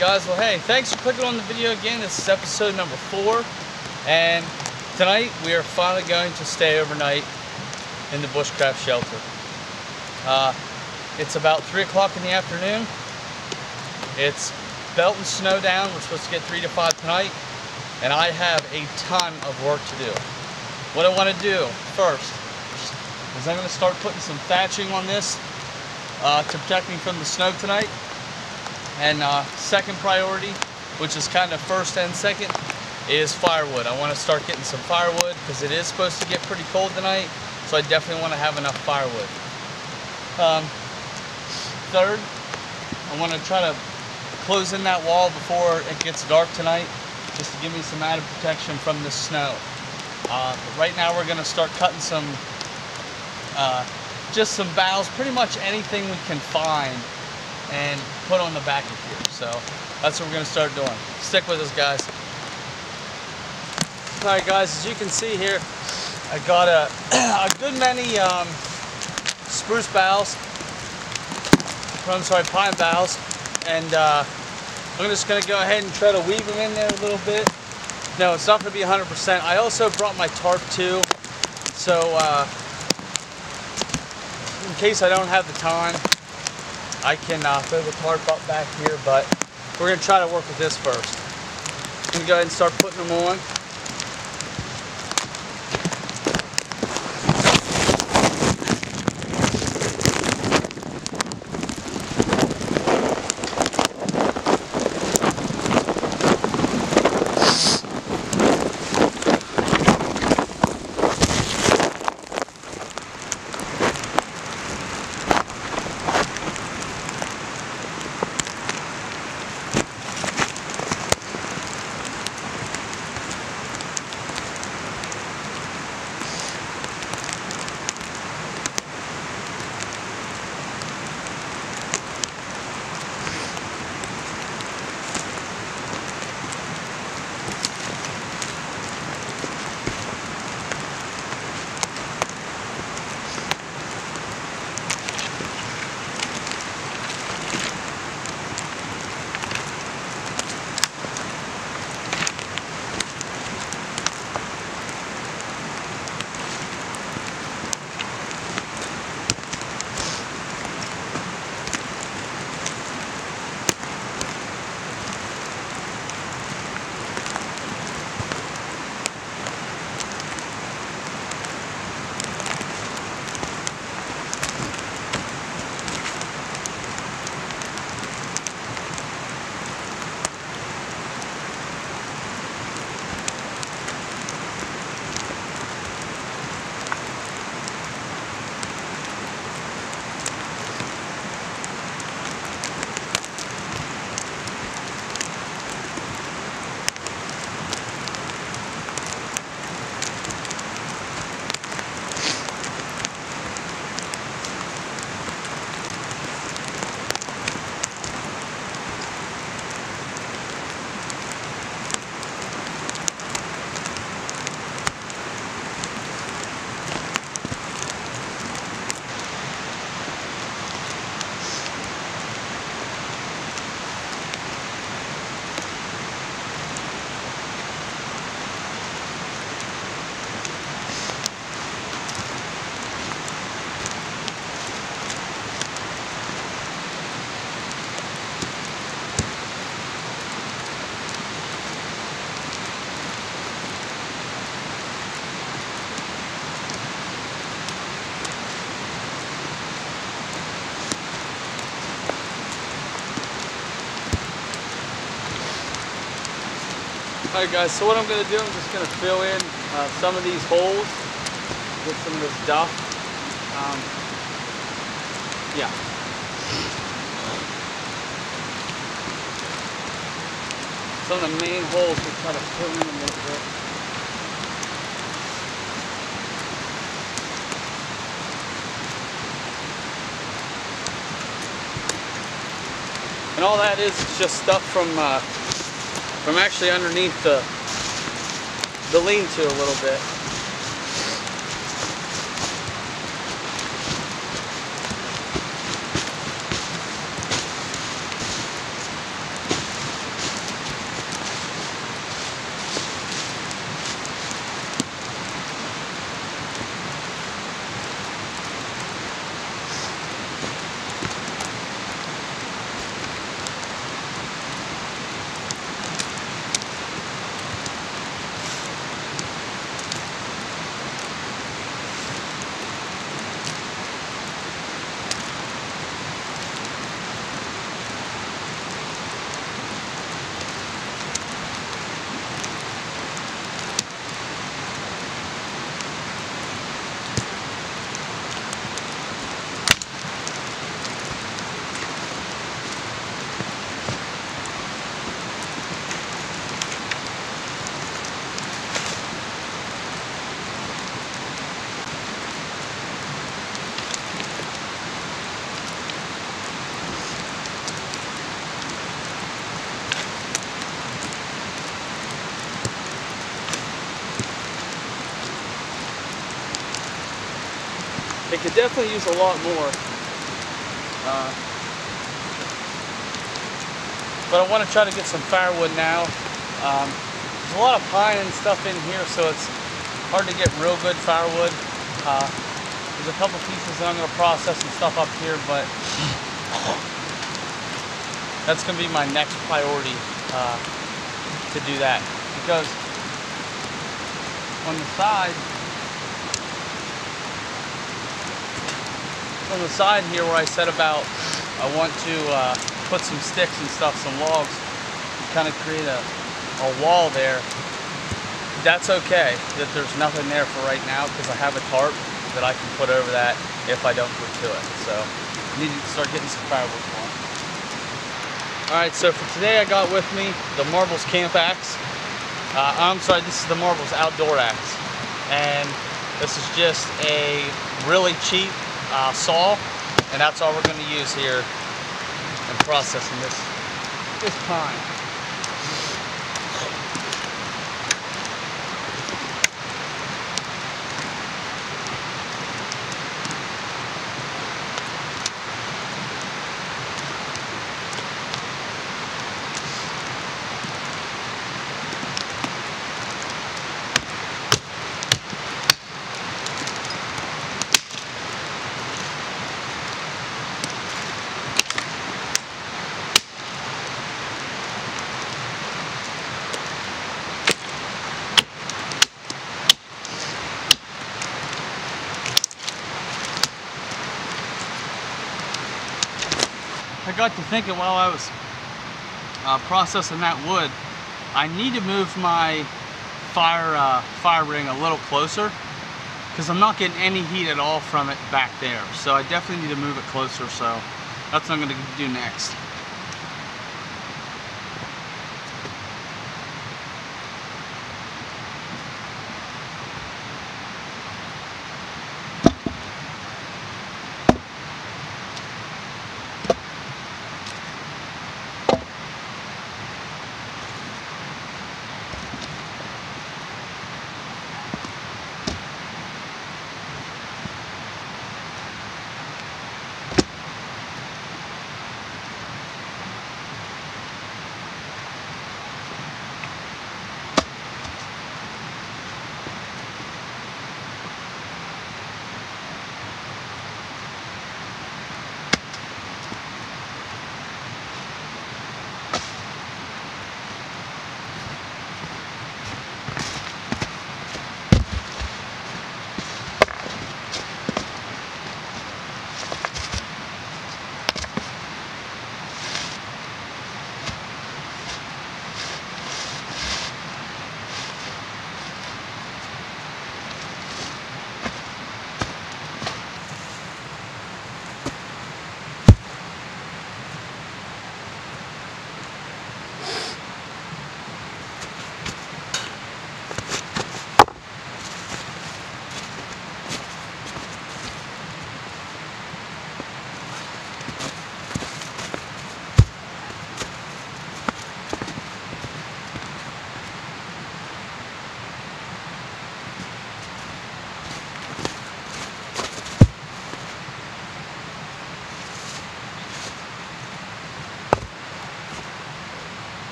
Alright guys, well hey, thanks for clicking on the video again. This is episode number 4, and tonight we are finally going to stay overnight in the Bushcraft shelter. It's about 3 o'clock in the afternoon. It's belting snow down. We're supposed to get 3 to 5 tonight, and I have a ton of work to do. What I want to do first is I'm going to start putting some thatching on this to protect me from the snow tonight. And second priority, which is kind of first and second, is firewood. I want to start getting some firewood because it is supposed to get pretty cold tonight, so I definitely want to have enough firewood. Third, I want to try to close in that wall before it gets dark tonight, just to give me some added protection from the snow. But right now we're going to start cutting some, just some boughs, pretty much anything we can find, and put on the back of here. So that's what we're going to start doing. Stick with us, guys. Alright guys, as you can see here, I got a good many spruce boughs, pine boughs, and I'm just going to go ahead and try to weave them in there a little bit. No, it's not going to be 100%. I also brought my tarp too, so in case I don't have the time, I can throw the tarp up back here, but we're going to try to work with this first. I'm going to go ahead and start putting them on. Alright guys, so what I'm going to do, I'm just going to fill in some of these holes with some of this duff. Yeah. Some of the main holes we try to fill in a little bit. And all that is just stuff from actually underneath the lean-to a little bit. It could definitely use a lot more. But I want to try to get some firewood now. There's a lot of pine and stuff in here, so it's hard to get real good firewood. There's a couple pieces that I'm going to process and stuff up here, but that's going to be my next priority to do that. Because on the side here where I said about I want to put some sticks and stuff, some logs, kind of create a wall there. That's okay that there's nothing there for right now because I have a tarp that I can put over that if I don't get to it. So I need to start getting some firewood for it. Alright, so for today I got with me the Marbles camp axe. I'm sorry, this is the Marbles outdoor axe. And this is just a really cheap saw, and that's all we're going to use here in processing this pine. I got to thinking while I was processing that wood, I need to move my fire ring a little closer because I'm not getting any heat at all from it back there. So I definitely need to move it closer. So that's what I'm going to do next.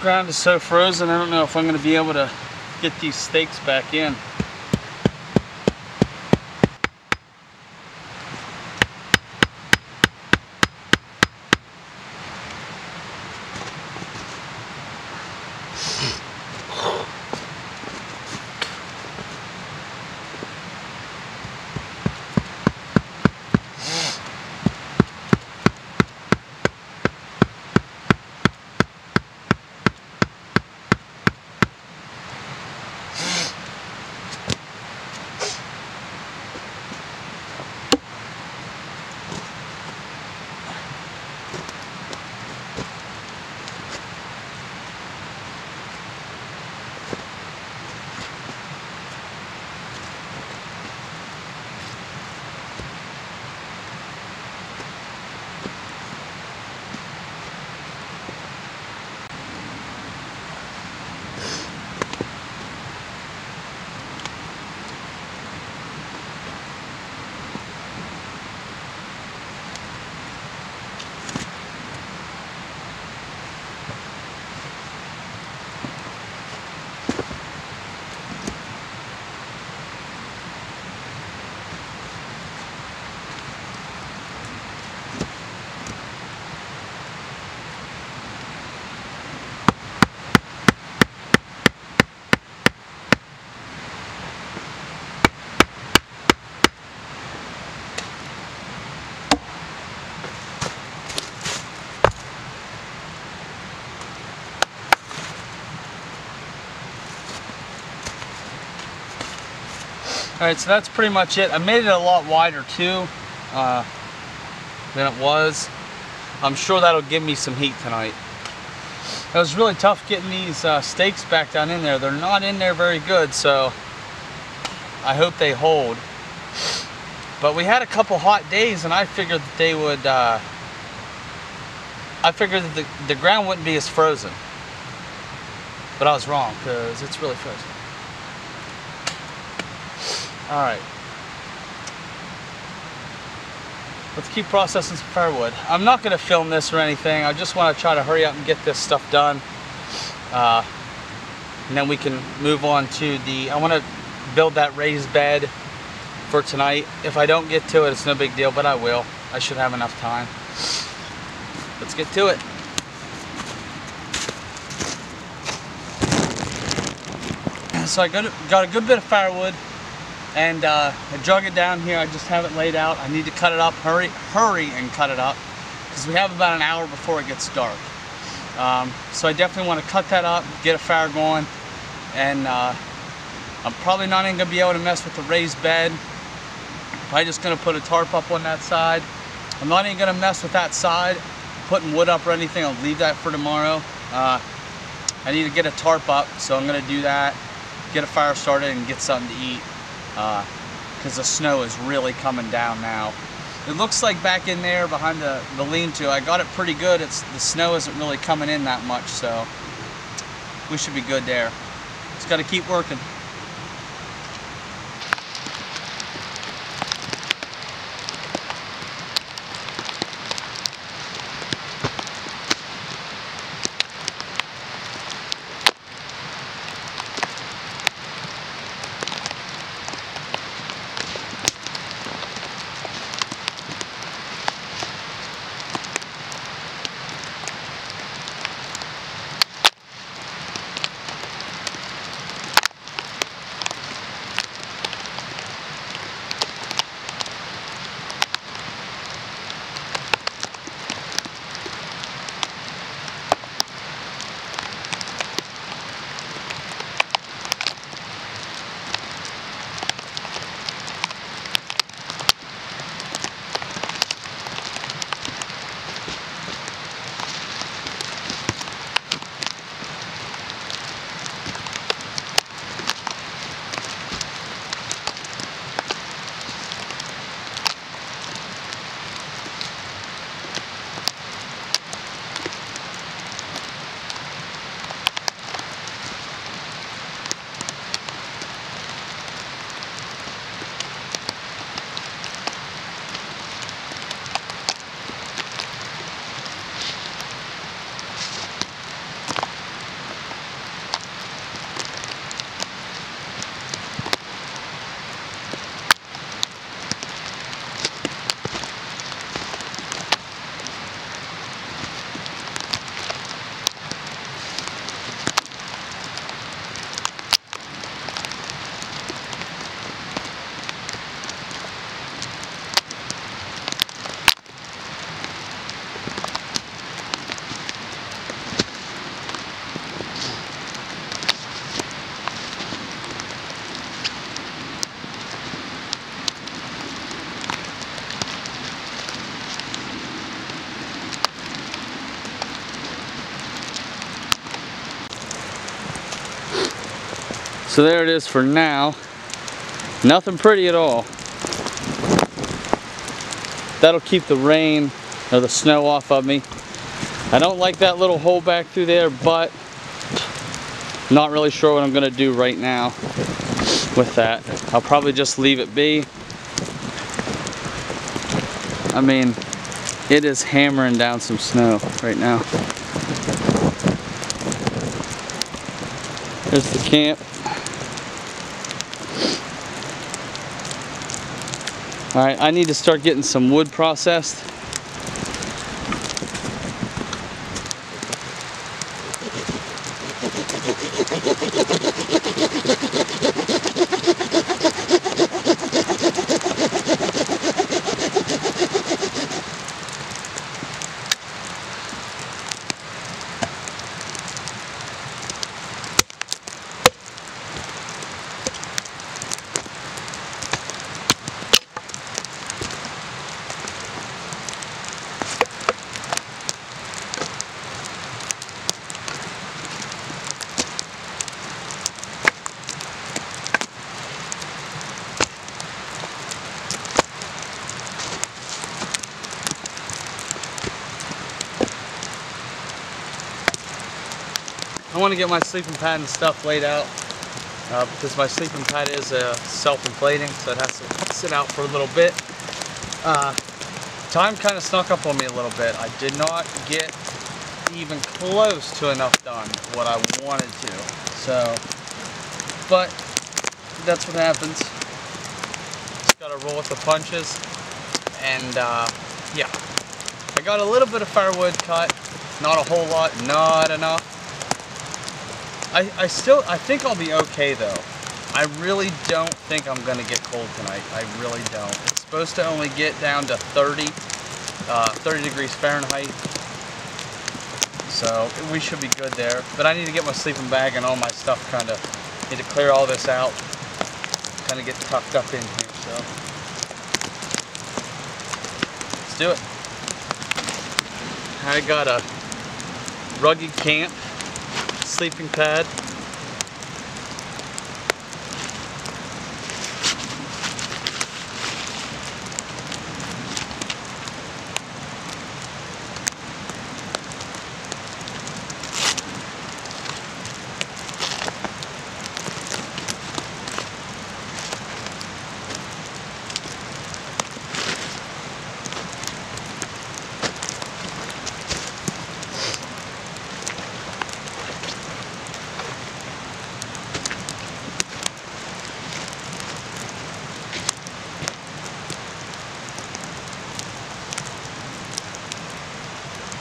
Ground is so frozen, I don't know if I'm going to be able to get these stakes back in. Alright, so that's pretty much it. I made it a lot wider too than it was. I'm sure that'll give me some heat tonight. It was really tough getting these stakes back down in there. They're not in there very good, so I hope they hold. But we had a couple hot days, and I figured that they would, I figured that the ground wouldn't be as frozen. But I was wrong, because it's really frozen. Alright. Let's keep processing some firewood. I'm not going to film this or anything. I just want to try to hurry up and get this stuff done. And then we can move on to I want to build that raised bed for tonight. If I don't get to it, it's no big deal, but I will. I should have enough time. Let's get to it. So I got a good bit of firewood, and I drug it down here. I just have it laid out. I need to cut it up. Hurry and cut it up, because we have about an hour before it gets dark. So I definitely want to cut that up, get a fire going, and I'm probably not even going to be able to mess with the raised bed. I'm just going to put a tarp up on that side. I'm not even going to mess with that side, putting wood up or anything. I'll leave that for tomorrow. I need to get a tarp up, so I'm going to do that, get a fire started, and get something to eat, because the snow is really coming down now. It looks like back in there behind the lean-to, I got it pretty good. The snow isn't really coming in that much, so we should be good there. Just got to keep working. So there it is for now. Nothing pretty at all. That'll keep the rain or the snow off of me. I don't like that little hole back through there, but not really sure what I'm gonna do right now with that. I'll probably just leave it be. I mean, it is hammering down some snow right now. There's the camp. Alright, I need to start getting some wood processed. want to get my sleeping pad and stuff laid out because my sleeping pad is self-inflating, so it has to sit out for a little bit. Time kind of snuck up on me a little bit. I did not get even close to enough done what I wanted to. So, but that's what happens. Just gotta roll with the punches. And yeah, I got a little bit of firewood cut. Not a whole lot, not enough. I think I'll be okay though. I really don't think I'm gonna get cold tonight. I really don't. It's supposed to only get down to 30 degrees Fahrenheit. So we should be good there. But I need to get my sleeping bag and all my stuff need to clear all this out. Kind of get tucked up in here, so. Let's do it. I got a rugged camp sleeping pad.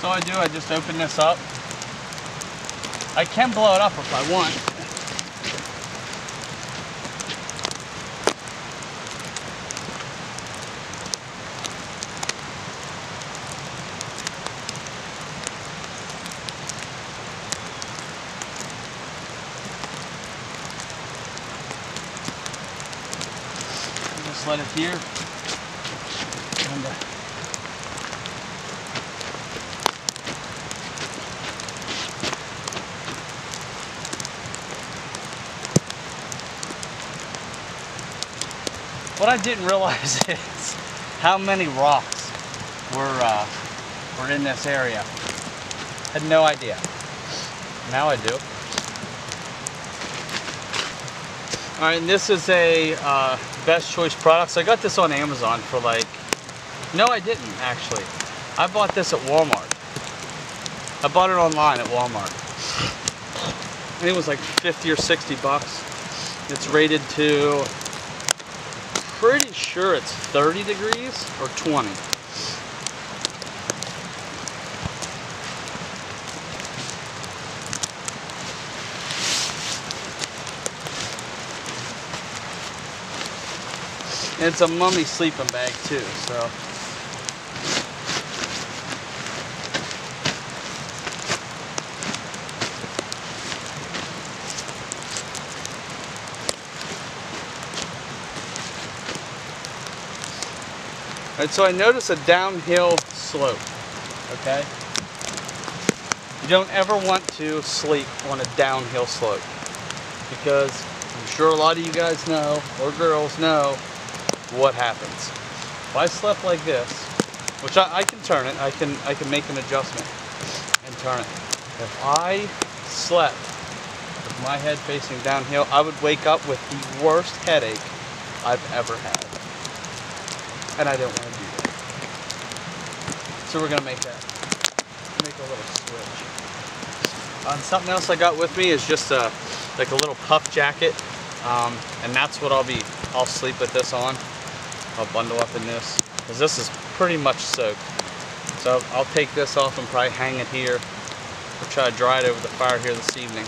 So I do, I just open this up. I can blow it up if I want. Just let it here. And, what I didn't realize is how many rocks were in this area. Had no idea. Now I do. All right, and this is a Best Choice Products. I got this on Amazon for like, no I didn't actually. I bought this at Walmart. I bought it online at Walmart. I think it was like 50 or 60 bucks. It's rated to, pretty sure it's 30 degrees or 20. And it's a mummy sleeping bag too, so. Alright, so I notice a downhill slope, okay? You don't ever want to sleep on a downhill slope because I'm sure a lot of you guys know, or girls know, what happens. If I slept like this, which I can turn it, I can make an adjustment and turn it. If I slept with my head facing downhill, I would wake up with the worst headache I've ever had. And I don't want to do that. So we're going to make a little switch. And something else I got with me is just like a little puff jacket. And that's what I'll sleep with this on. I'll bundle up in this, because this is pretty much soaked. So I'll take this off and probably hang it here, or try to dry it over the fire here this evening.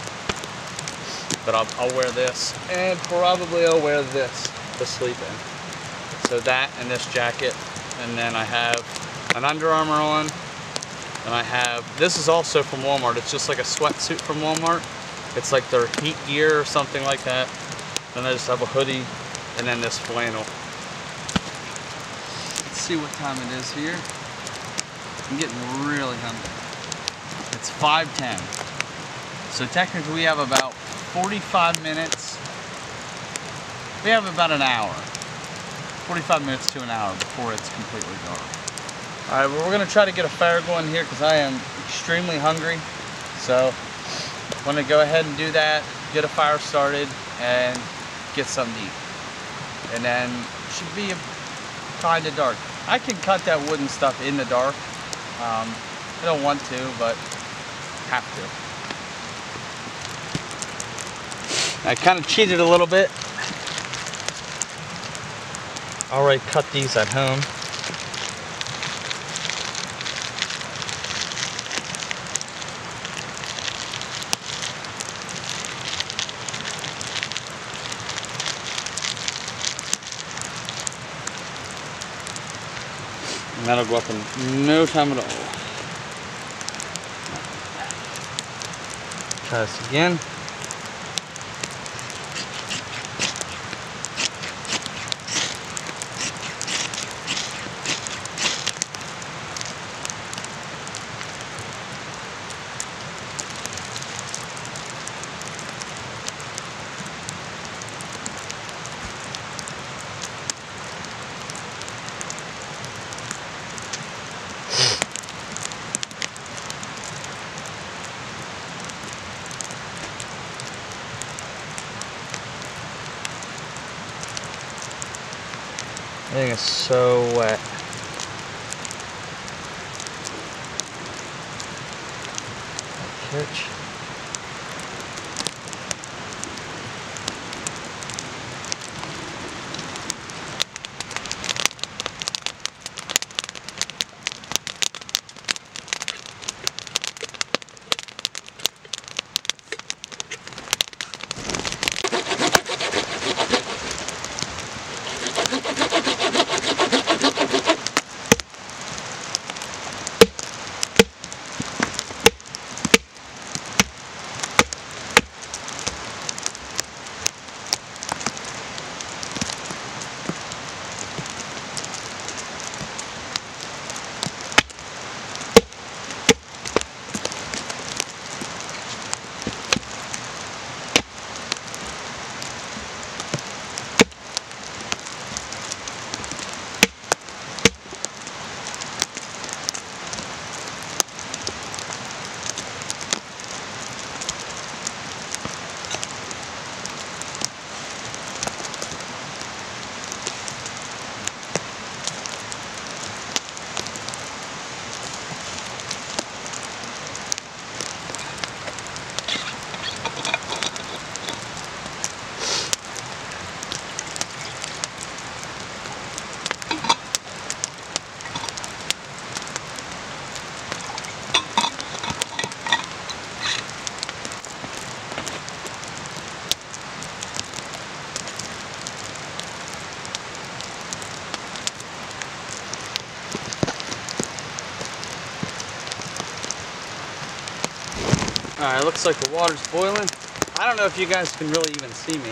But I'll wear this, and probably I'll wear this to sleep in. So that and this jacket, and then I have an Under Armour on, and I have, this is also from Walmart, it's just like a sweatsuit from Walmart. It's like their heat gear or something like that. Then I just have a hoodie, and then this flannel. Let's see what time it is here. I'm getting really hungry. It's 5:10. So technically we have about 45 minutes. We have about an hour. 45 minutes to an hour before it's completely dark. Alright, well, we're going to try to get a fire going here because I am extremely hungry. So want to go ahead and do that, get a fire started, and get something to eat. And then it should be kind of dark. I can cut that wooden stuff in the dark. I don't want to, but have to. I kind of cheated a little bit. I already cut these at home. And that'll go up in no time at all. Try this again. Everything is so wet. Catch. Alright, looks like the water's boiling. I don't know if you guys can really even see me.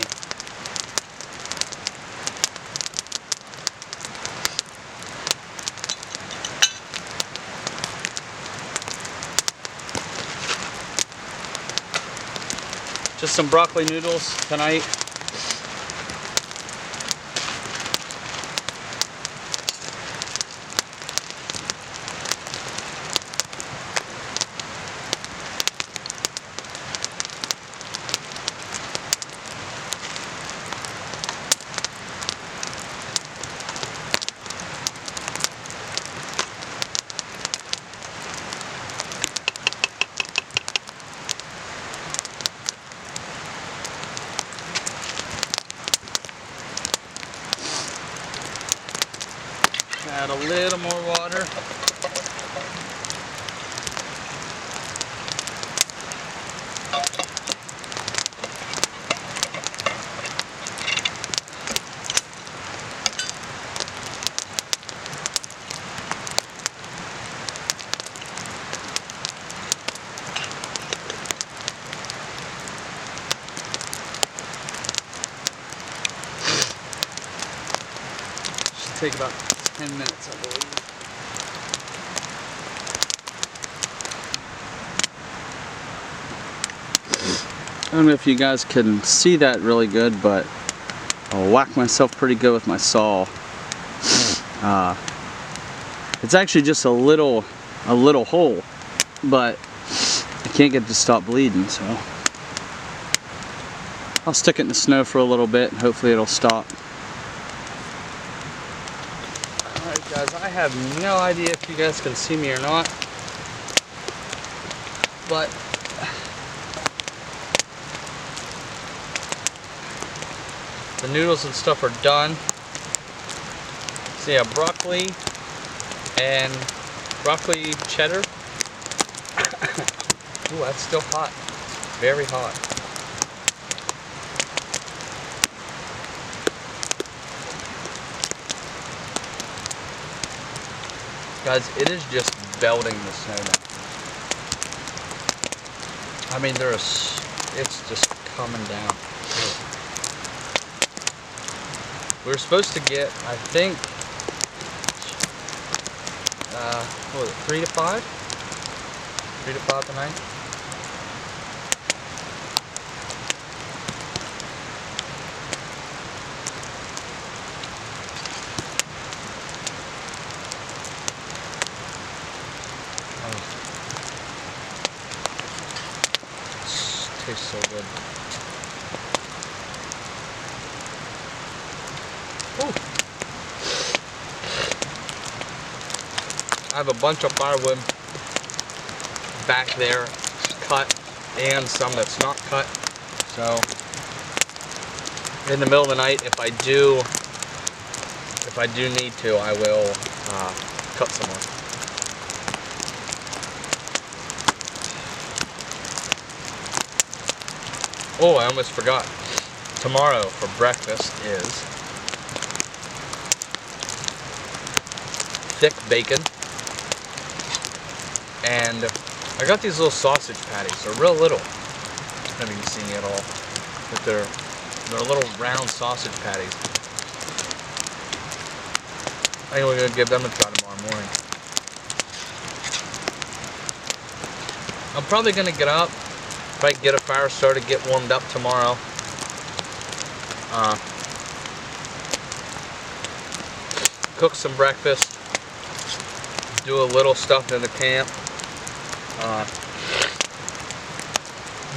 Just some broccoli noodles tonight. Add a little more water. Should take about 10 minutes, I believe. I don't know if you guys can see that really good, but I'll whack myself pretty good with my saw. It's actually just a little hole, but I can't get it to stop bleeding, so I'll stick it in the snow for a little bit and hopefully it'll stop. Alright guys, I have no idea if you guys can see me or not, but the noodles and stuff are done. So yeah, broccoli and broccoli cheddar. Ooh, that's still hot. Very hot. Guys, it is just belting the snow now. I mean, it's just coming down. We were supposed to get, I think, what was it, 3 to 5? 3 to 5 tonight? Tastes so good. Ooh. I have a bunch of firewood back there cut and some that's not cut. So in the middle of the night, if I do need to, I will cut some more. Oh, I almost forgot. Tomorrow for breakfast is thick bacon. And I got these little sausage patties. They're real little. I don't know if you can see me at all. But they're little round sausage patties. I think we're going to give them a try tomorrow morning. I'm probably going to get up. If I can get a fire started, get warmed up tomorrow. Cook some breakfast. Do a little stuff in the camp.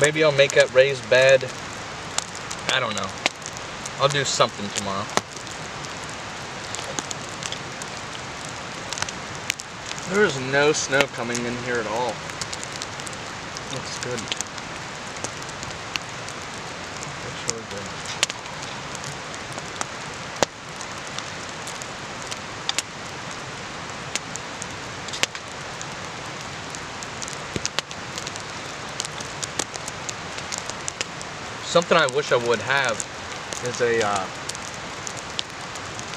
Maybe I'll make that raised bed. I don't know. I'll do something tomorrow. There's no snow coming in here at all. Looks good. Something I wish I would have is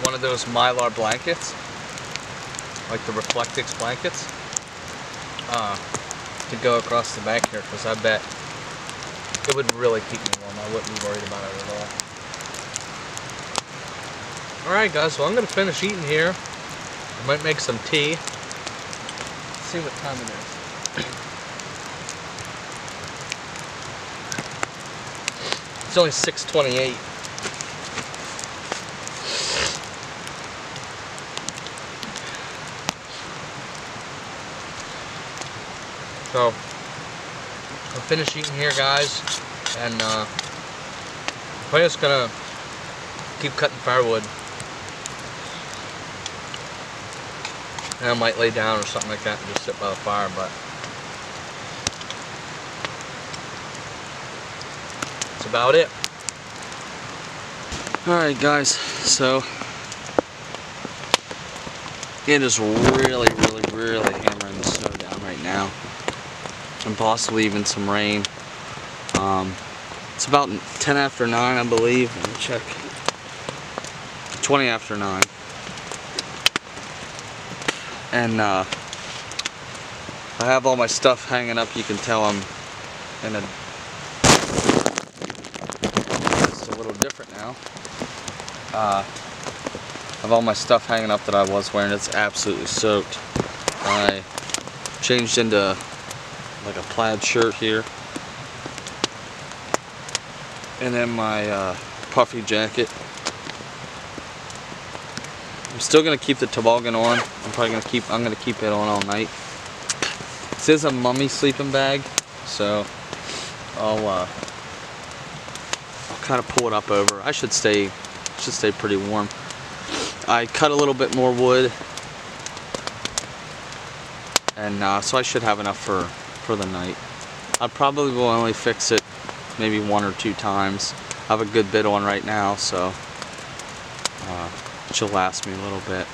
one of those Mylar blankets, like the Reflectix blankets, to go across the back here, because I bet it would really keep me warm. I wouldn't be worried about it at all. Alright guys, so I'm going to finish eating here. I might make some tea. Let's see what time it is. It's only 6:28. So I'll finish eating here, guys, and I'm just gonna keep cutting firewood, and I might lay down or something like that and just sit by the fire, but that's about it. Alright guys, so it is really hammering the snow down right now, and possibly even some rain. It's about 10 after 9, I believe. Let me check. 20 after 9. And I have all my stuff hanging up. You can tell I'm in a... It's a little different now. I have all my stuff hanging up that I was wearing. It's absolutely soaked. I changed into like a plaid shirt here, and then my puffy jacket. I'm still gonna keep the toboggan on. I'm gonna keep it on all night. This is a mummy sleeping bag, so I'll I'll kind of pull it up over. I should stay pretty warm. I cut a little bit more wood, and so I should have enough for the night. I probably will only fix it maybe 1 or 2 times. I have a good bit on right now, so it should last me a little bit.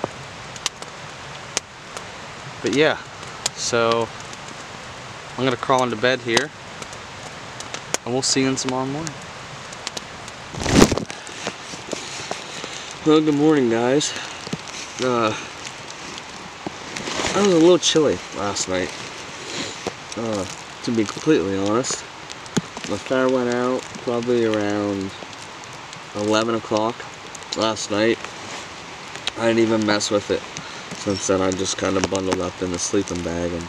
But yeah, so I'm gonna crawl into bed here, and we'll see you tomorrow morning. Well, good morning, guys. It was a little chilly last night, to be completely honest. My fire went out probably around 11 o'clock last night. I didn't even mess with it. Since then, I just kind of bundled up in the sleeping bag and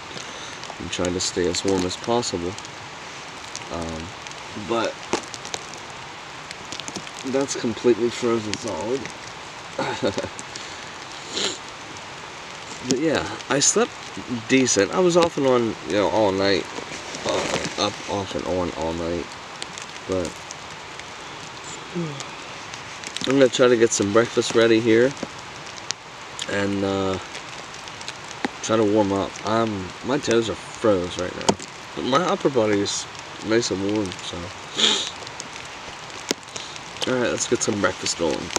tried to stay as warm as possible. But that's completely frozen solid. But yeah, I slept decent. I was off and on, you know, all night. Up, off and on all night. But I'm gonna try to get some breakfast ready here and try to warm up. My toes are froze right now, but my upper body is nice and warm. So, all right, let's get some breakfast going.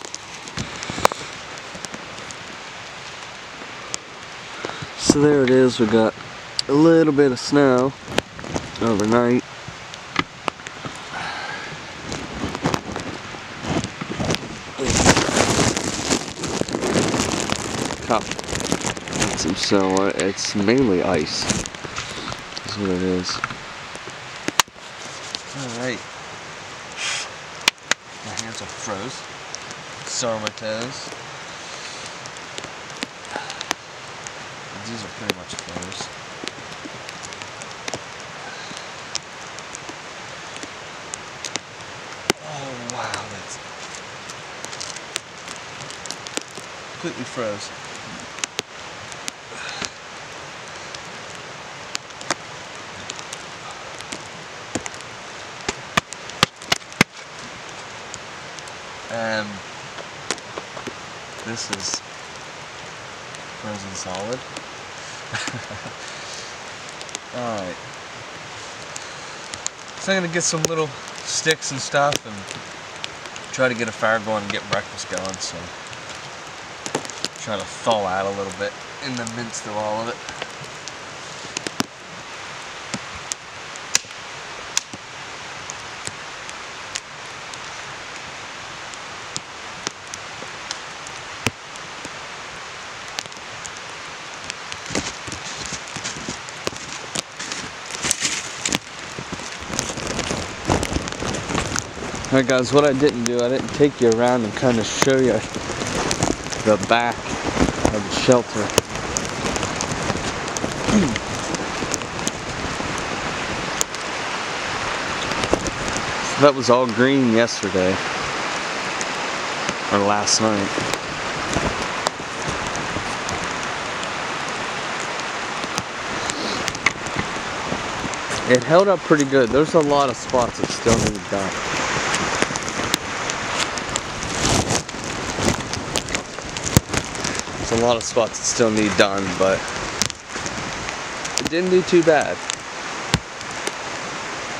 So there it is. We got a little bit of snow overnight. Got some snow. It's mainly ice. That's what it is. Alright. My hands are froze. So are my toes. These are pretty much froze. Oh wow, that's completely froze. And this is frozen solid. Alright. So I'm gonna get some little sticks and stuff and try to get a fire going and get breakfast going, so try to thaw out a little bit in the midst of all of it. Alright guys, what I didn't do, I didn't take you around and kind of show you the back of the shelter. So that was all green yesterday, or last night. It held up pretty good. There's a lot of spots that still need done. There's a lot of spots that still need done, but it didn't do too bad.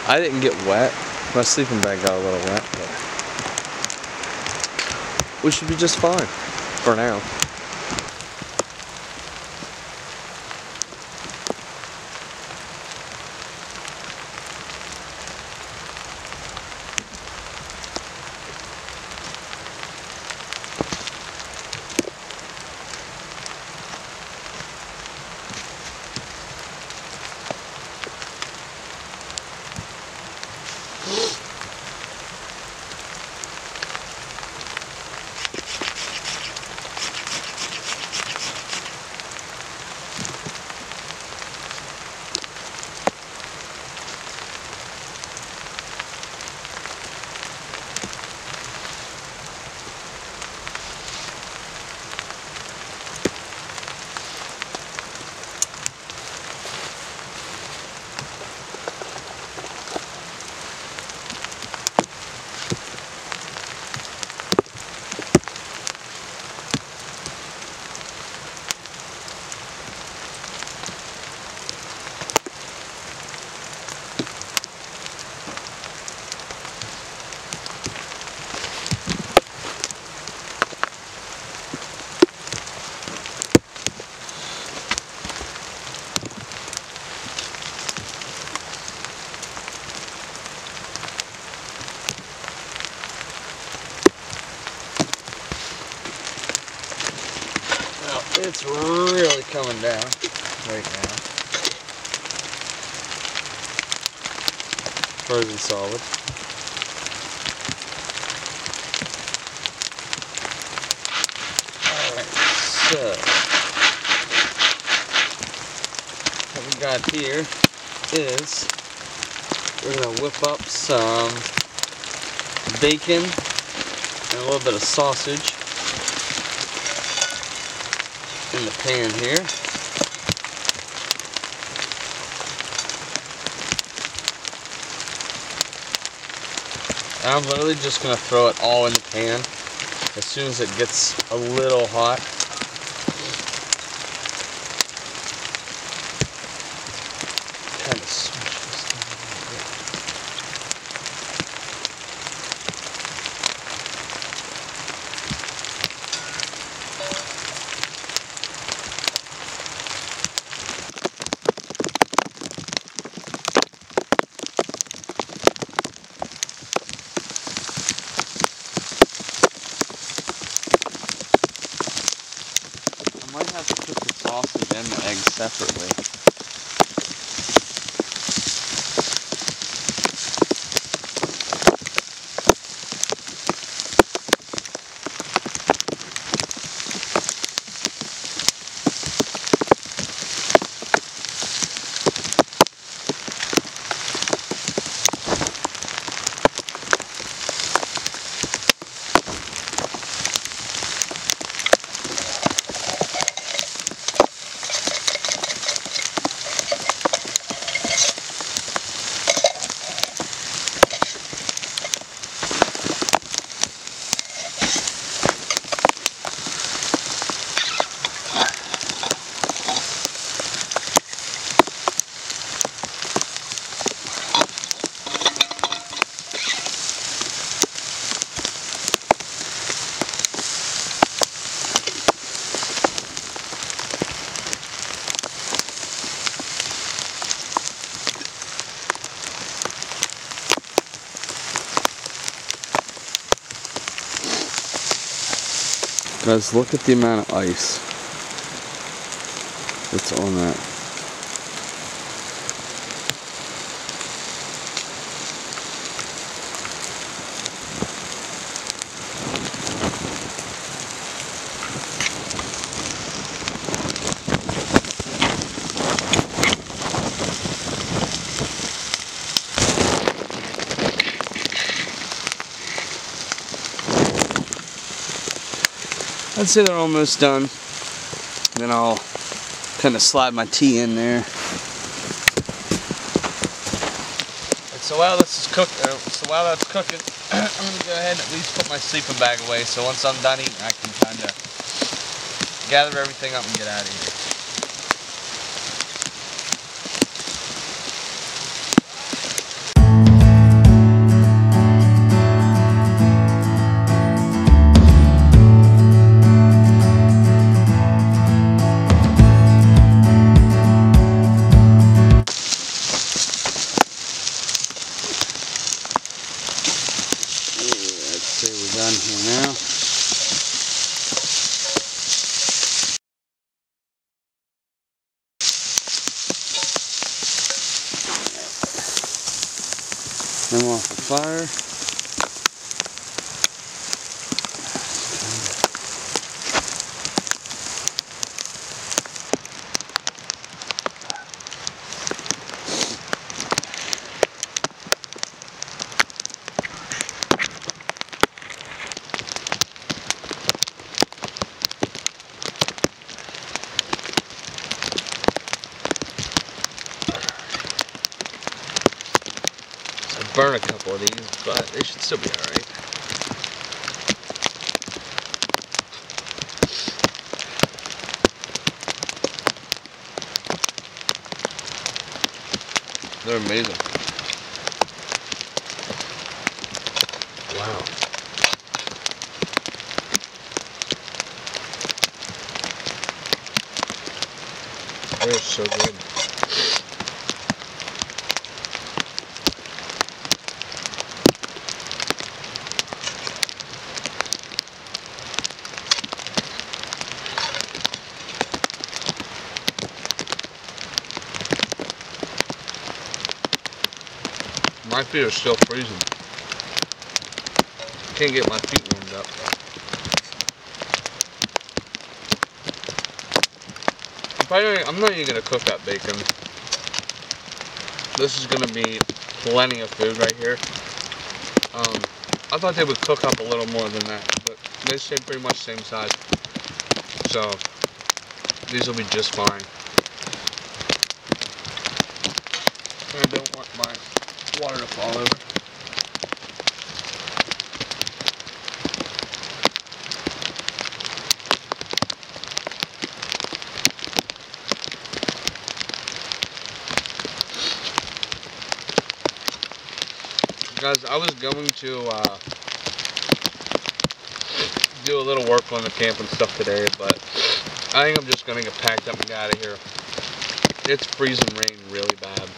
I didn't get wet. My sleeping bag got a little wet, but we should be just fine for now. It's really coming down right now. Frozen solid. Alright, so what we got here is we're going to whip up some bacon and a little bit of sausage in the pan here. And I'm literally just going to throw it all in the pan as soon as it gets a little hot. Kind of switch this thing a little bit. I might have to cook the sausage and the eggs separately. Guys, look at the amount of ice that's on that. I'd say they're almost done. Then I'll kind of slide my tea in there. And so while this is that's cooking, I'm gonna go ahead and at least put my sleeping bag away. So once I'm done eating, I can kind of gather everything up and get out of here. We're done here now. Them off the fire. Burn a couple of these, but they should still be alright. They're amazing. Wow. They're so good. My feet are still freezing. Can't get my feet warmed up. I'm not even gonna cook that bacon. This is gonna be plenty of food right here. I thought they would cook up a little more than that, but they stay pretty much same size. So these will be just fine. I don't want my water to fall over. Guys, I was going to do a little work on the camp and stuff today, but I think I'm just going to get packed up and get out of here. It's freezing rain really bad,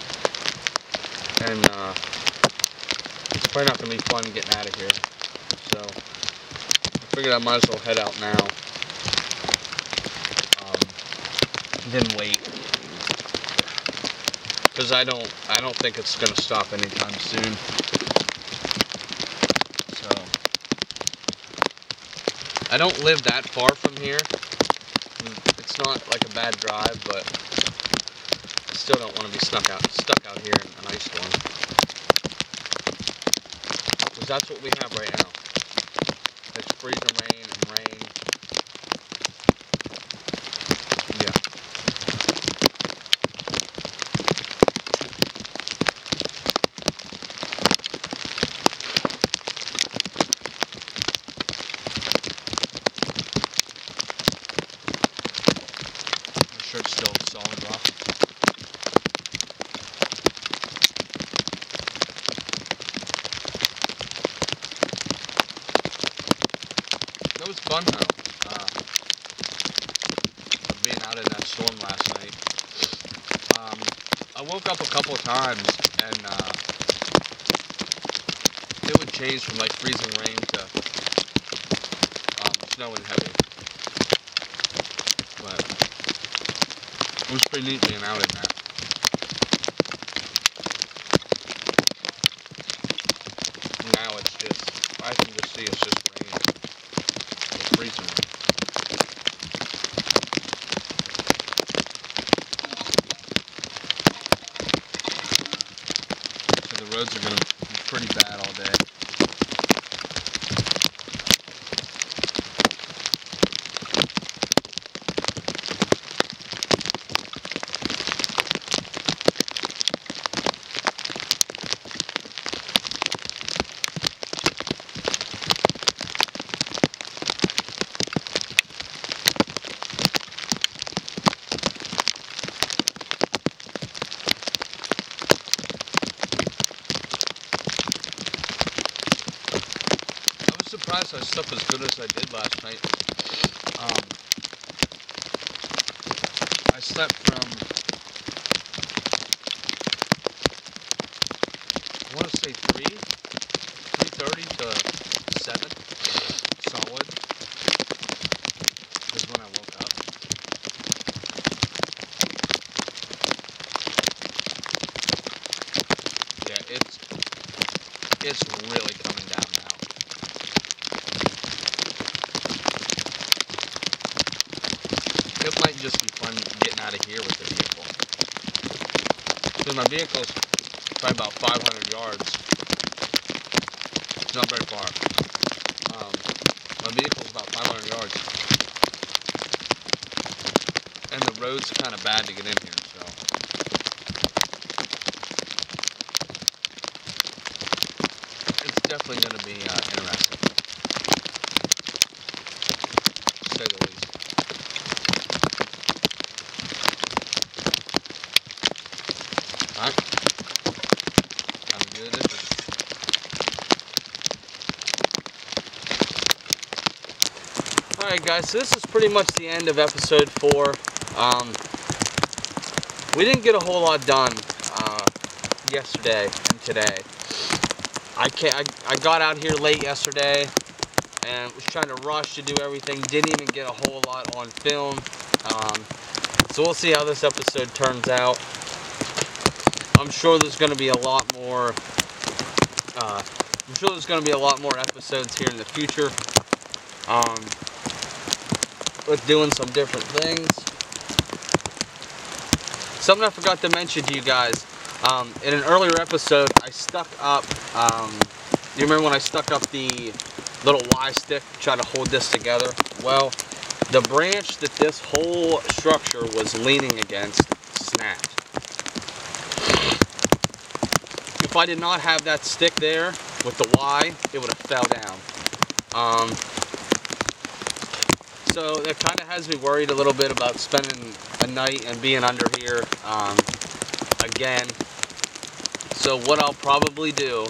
and it's probably not going to be fun getting out of here, so I figured I might as well head out now, then wait, because I don't think it's going to stop anytime soon. I don't live that far from here. It's not like a bad drive, but I still don't want to be stuck out here in an ice storm. Because that's what we have right now. It's freezing rain and rain. Yeah. It's still solid rock. That was fun though. Being out in that storm last night. I woke up a couple of times and it would change from like freezing rain to snow and heavy. But it was pretty neat being out in that. Now it's just, I can just see it's just rain. It's freezing rain. So the roads are going to be pretty bad all day. Surprised I slept as good as I did last night. I slept from, I want to say 3:30 to 7 solid is when I woke up. Yeah, it's really coming down now. It might just be fun getting out of here with the vehicle. So my vehicle's probably about 500 yards. It's not very far. My vehicle's about 500 yards. And the road's kind of bad to get in here, so. It's definitely going to be interesting. To say the least. Alright. Time to do the dishes. Alright guys, so this is pretty much the end of episode 4. We didn't get a whole lot done yesterday and today. I got out here late yesterday and was trying to rush to do everything. Didn't even get a whole lot on film. So we'll see how this episode turns out. I'm sure there's going to be a lot more I'm sure there's going to be a lot more episodes here in the future with doing some different things. Something I forgot to mention to you guys, in an earlier episode I stuck up, you remember when I stuck up the little Y stick to try to hold this together? Well, the branch that this whole structure was leaning against snapped. If I did not have that stick there with the Y, it would have fell down. So that kind of has me worried a little bit about spending a night and being under here again. So what I'll probably do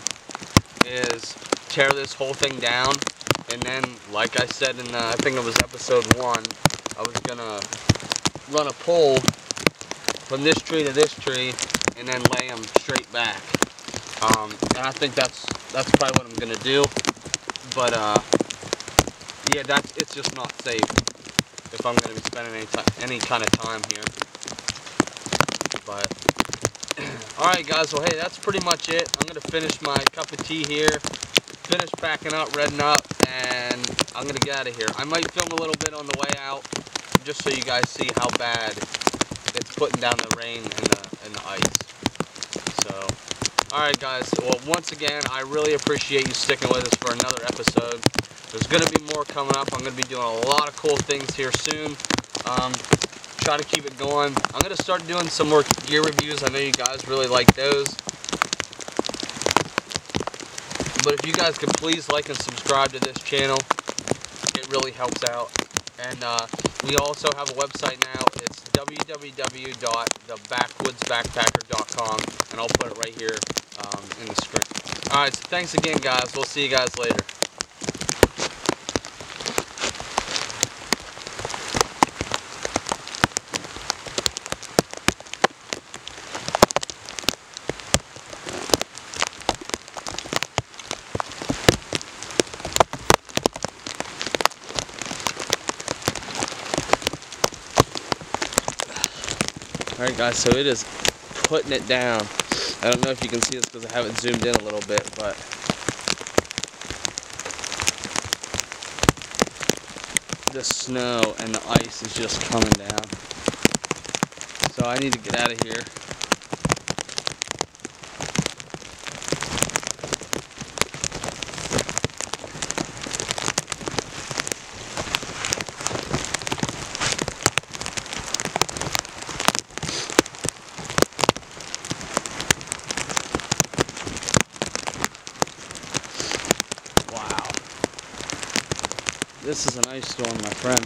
is tear this whole thing down, and then, like I said in I think it was episode 1, I was gonna run a pole from this tree to this tree and then lay them straight back. And I think that's probably what I'm gonna do. But yeah, it's just not safe if I'm gonna be spending any kind of time here. But alright guys, well hey, that's pretty much it. I'm gonna finish my cup of tea here, finish packing up, redding up, and I'm gonna get out of here. I might film a little bit on the way out, just so you guys see how bad it's putting down the rain and the ice. So, alright guys, well once again, I really appreciate you sticking with us for another episode. There's going to be more coming up. I'm going to be doing a lot of cool things here soon. Try to keep it going. I'm going to start doing some more gear reviews. I know you guys really like those. But if you guys could please like and subscribe to this channel, it really helps out. And we also have a website now. It's www.thebackwoodsbackpacker.com, and I'll put it right here in the screen. Alright, so thanks again guys. We'll see you guys later. Alright guys, so it is putting it down. I don't know if you can see this because I haven't zoomed in a little bit, but the snow and the ice is just coming down. So I need to get out of here. This is an ice storm, my friend.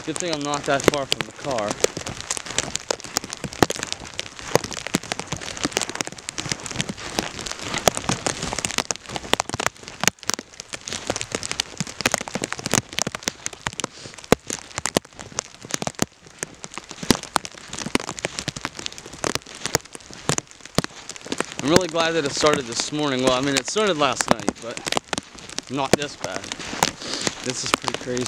Good thing I'm not that far from the car. I'm really glad that it started this morning. Well, I mean, it started last night, but not this bad. This is pretty crazy.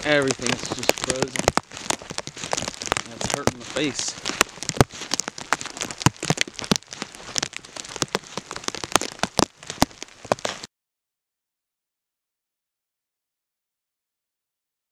Everything's just frozen. It's hurting the face.